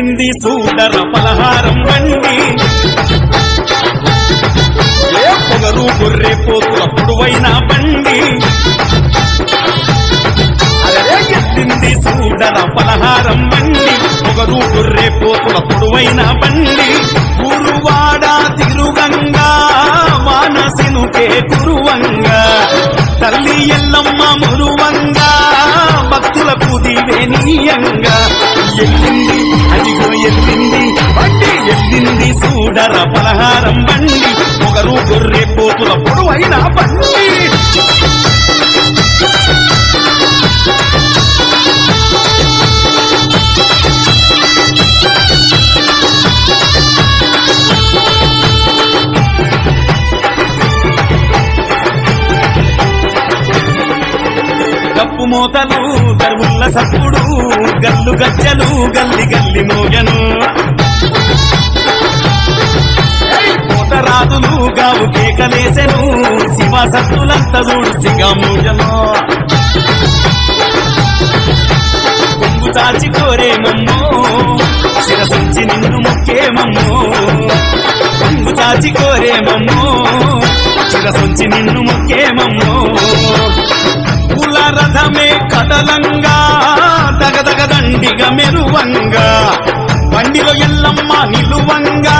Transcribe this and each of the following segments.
ఎల్లింది సూడర పలహారం బండి ఏ పొగరు గొర్రె పోతుల పొడవైన బండి ఎల్లింది సూడర పలహారం బండి పొగరు గొర్రె పోతుల పొడవైన బండి గురువాడ తిరుగంగా మానసినుకే కురువంగా తల్లి ఎల్లమ్మ మురువంగా భక్తులకు దివేనీయంగా ఎల్లింది అదిగో ఎల్లింది బండి ఎల్లింది సూడర పలహారం బండి పొగరు గొర్రె పోతుల పొడవైన బండి కప్పు మోతలు గర్వుల్ల సప్పుడు గల్లు గజ్జలు గల్లి గల్లి మోగను పోతరాజులు గావు కేకలేసెను శివ సత్తులంత చూడు సిగా మోగను కొంగు చాచి కోరేమమ్మో శిరసంచి నిన్ను మొక్కేమమ్మో కొంగు చాచి కోరేమమ్మో శిరసంచి నిన్ను మొక్కేమమ్మో పూల రథమే కదలంగా దగదగ దండిగా మెరువంగా బండిలో ఎల్లమ్మ నిలువంగా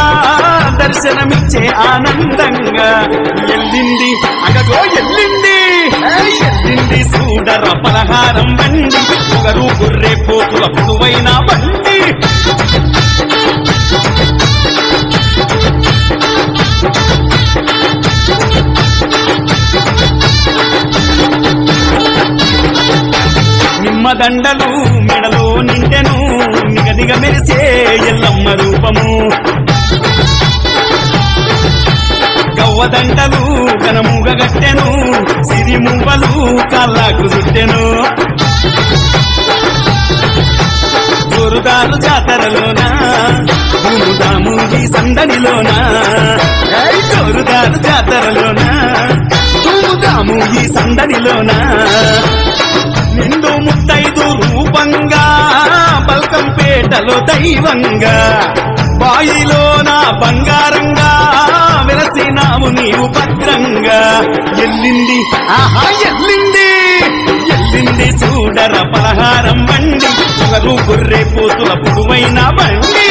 దర్శనమిచ్చే ఆనందంగా ఎల్లింది అగగో ఎల్లింది ఎల్లింది సూడర పలహారం బండి పొగరు గొర్రె పోతుల పొడవైన బండి నిమ్మదండలు మెడలో నిండెను నిగదిగ మెరిసే ఎల్లమ్మ రూపము గవ్వదండలు కనముగ గట్టెను సిరిమువ్వలు కాళ్ళకు చుట్టెను జోరుదారు జాతరలోనా భూముదాము ఈ సందడిలోనా జోరుదారు జాతరలోనా భూముదాము ఈ సందడిలోనా నిండు ముత్తైదు రూపంగా బల్కంపేటలో దైవంగా బాయిలోన బంగారంగా వెలసినాము నీవు భద్రంగా ఎల్లింది ఆహా ఎల్లింది ఎల్లింది సూడర పలహారం బండి పొగరు గొర్రె పోతుల పొడవైన బండి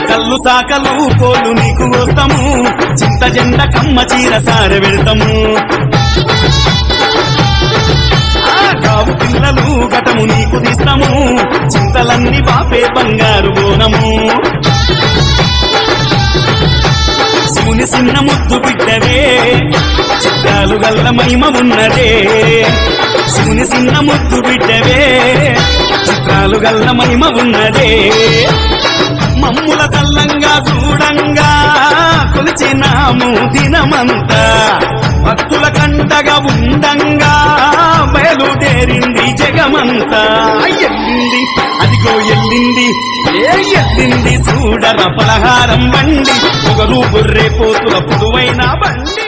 కల్లు సాకలు కోలు నీకు వస్తాము చింత జెండ కమ్మ చీర సార వెళ్తాము కావు పిల్లలు గటము నీకు తీస్తాము చింతలన్నీ బాపే బంగారు బోనము శివుని చిన్న ముద్దు బిడ్డవే చిత్రాలు గల్ల మహిమ ఉన్నదే శివుని చిన్న ముద్దు బిడ్డవే చిత్రాలు గల్ల మహిమ ఉన్నదే మమ్ముల చల్లంగా చూడంగా కొలిచినాము దినమంతా భక్తుల కంటగా ఉండంగా బయలుదేరింది జగమంతా ఎల్లింది అదిగో ఎల్లింది ఎల్లింది సూడర పలహారం బండి పొగరు గొర్రె పోతుల పొడవైన బండి